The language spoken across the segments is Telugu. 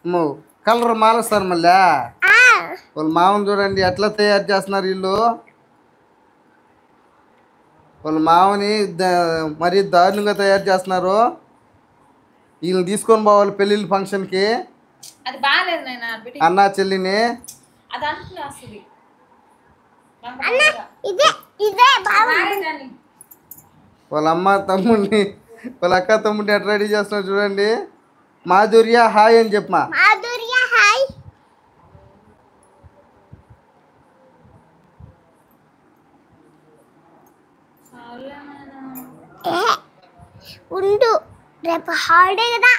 అమ్మో కలర్ మారుస్తారు మళ్ళా. వాళ్ళ మామని చూడండి ఎట్లా తయారు చేస్తున్నారు వీళ్ళు. వాళ్ళ మామని మరీ దారుణంగా తయారు చేస్తున్నారు. వీళ్ళని తీసుకొని పోవాలి పెళ్ళిళ్ళ ఫంక్షన్కి. అది బాగాలేదు నాయన అన్నా చెల్లిని. అది అంటున్నా అసలు వాళ్ళ అమ్మ తమ్ముడిని వాళ్ళ అక్క తమ్ముడిని ఎట్లా రెడీ చేస్తున్నారు చూడండి. మాధుర్య హాయ్ అని చెప్పమా. మాధుర్య హాయ్. ఉండు రేపు హాలిడే కదా.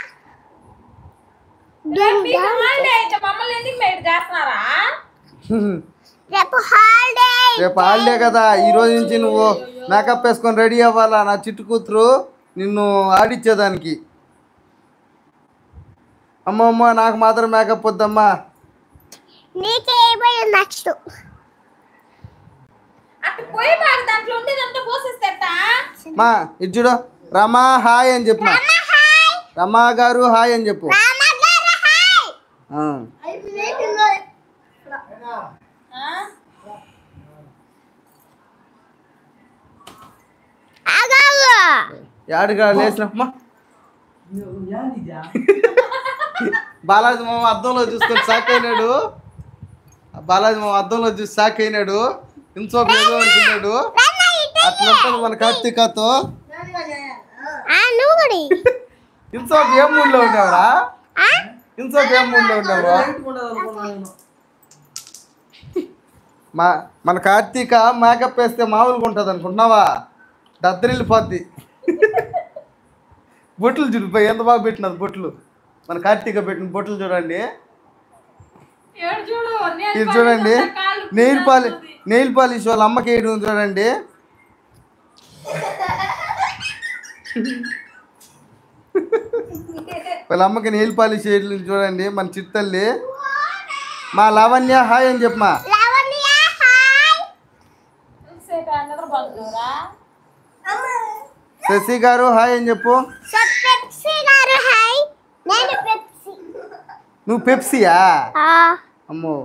రేపు హాలిడే కదా. ఈ రోజు నుంచి నువ్వు మేకప్ వేసుకొని రెడీ అవ్వాలా నా చిట్టు కూతురు నిన్ను ఆడిచ్చేదానికి. అమ్మమ్మ నాకు మాత్రం మేకప్ వద్దమ్మా. నీకేమో నెక్స్ట్ మా ఇది చూడు రమా హాయ్ అని చెప్పు. రమా గారు హాయ్ అని చెప్పు. యాడిగా లేచినమ్మా. బాలాజీ మామ అద్దంలో చూసుకొని షాక్ అయినాడు. బాలాజీ మామ అద్దంలో చూసి షాక్ అయినాడు. ఇంకోటి ఏదో అనుకున్నాడు. అట్లా మన కార్తీకతో. ఇంకోటి ఏం మూడ్లో ఉండేవరా? ఇంకోటి ఏం మూడ్లో ఉండేవా? మన కార్తీక మేకప్ వేస్తే మామూలుగా ఉంటుంది అనుకుంటున్నావా? దద్దరిల్లిపోద్ది. బొట్లు చూడిపోయి ఎంత బాగా పెట్టినది బొట్లు. మన కార్తీక పెట్టిన బొట్లు చూడండి. ఇది చూడండి నెయిల్ పాలిష్ వాళ్ళ అమ్మకి వేయడం చూడండి. వాళ్ళ అమ్మకి నెయిల్ పాలిష్ వేయడం చూడండి. మన చిత్తల్లి మా లావణ్య హాయ్ అని చెప్పమా. శశి గారు హాయ్ అని చెప్పు. నువ్వు పెప్సీయా? అమ్మో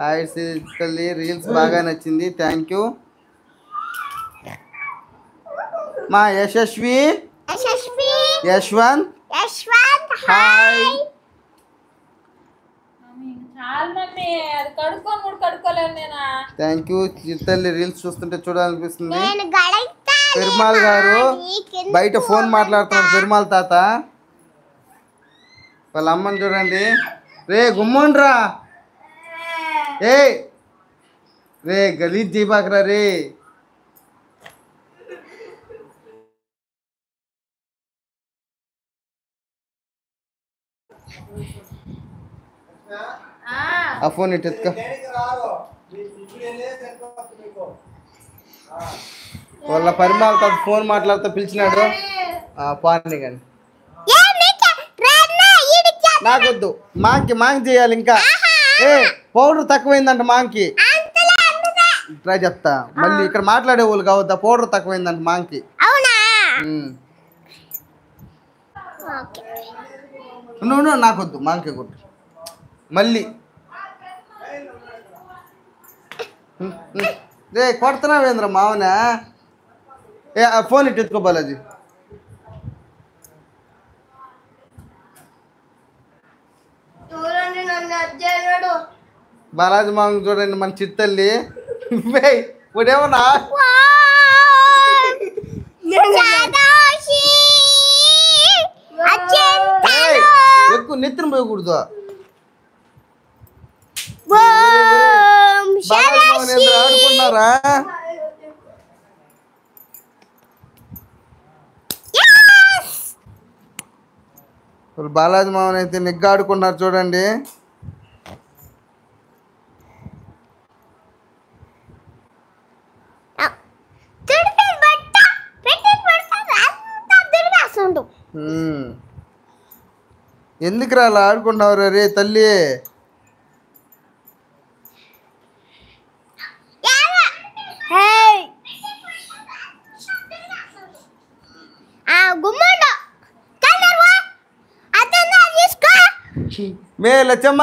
హాయ్ తల్లి. రీల్స్ బాగా నచ్చింది థ్యాంక్ యూ. మా Yashasvi Yashwanth hi. Thank you Chittalli. Reels చూస్తుంటే చూడాలనిపిస్తుంది. పెరుమాల్ గారు బయట ఫోన్ మాట్లాడుతున్నాడు. పెరుమాల్ తాత వాళ్ళ అమ్మని చూడండి. రే గుమ్మండ్రా. ఏ రే గలీజ్ జీబాకరా రే. ఆ ఫోన్ ఇటు ఎత్తుకో. వాళ్ళ పరిమాల తాత ఫోన్ మాట్లాడుతూ పిలిచినాడు. పాని కానీ నాకొద్దు. మాంకి చేయాలి ఇంకా. ఏ పౌడర్ తక్కువైందంట మాంకి. ట్రై చెప్తా మళ్ళీ ఇక్కడ మాట్లాడే వాళ్ళు కావద్దా. పౌడర్ తక్కువైందంట మాంకి. నువ్వు నాకొద్దు మాంకి కొట్టు మళ్ళీ. రే కొడుతున్నావేంద్ర మావనా. ఏ ఆ ఫోన్ ఇటు ఎత్తుకో బాలాజీ. బాలాజీ మామ చూడండి మన చిత్తల్లి. ఇప్పుడేమన్నా ఎక్కువ నెత్తిన పోయకూడదు. ఆడుకున్నారా? బాలాజీ మామని అయితే నిగ్గా ఆడుకున్నారు చూడండి. ఎందుకు రా అలా ఆడుకున్నావు రే తల్లి? మే లచ్చమ్మ